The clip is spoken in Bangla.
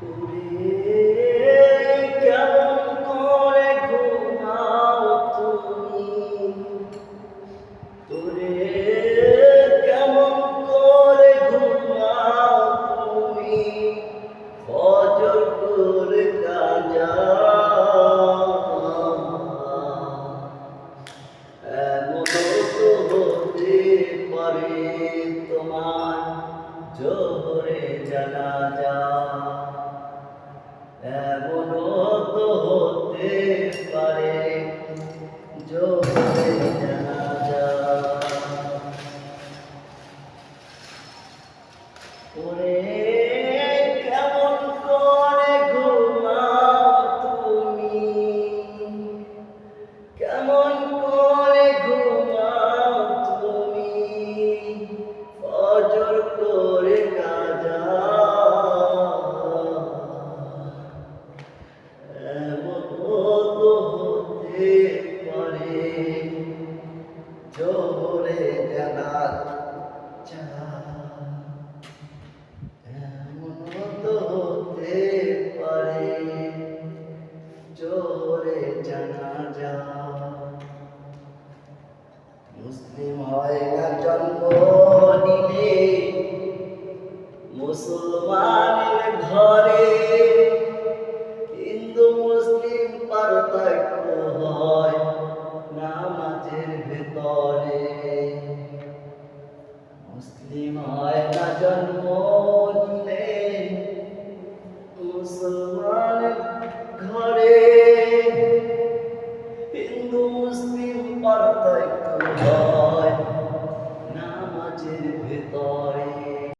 ওরে কেমন করে ঘুমাও তুমি, ওরে কেমন করে ঘুমাও তুমি, ফজর করে কাজা এমন তো হতে পারে তোমার জোহরে জানাজা, এমনও তো হতে পারে জোহরে জানাজা। ওরে কেমন করে ঘুমাও তুমি, কেমন করে ঘুমাও তুমি, ফজর করে কাজা এমন তো হতে পারে জোহরে জানাজা, এমন তো হতে পারে জোহরে জানাজা। মুসলিম হয় না জন্ম নিলে মুসলমানের ঘরে, হিন্দু মুসলিম পার্থক্য হয় নামাজের ভেতরে। মুসলিম হয় না জন্ম নিলে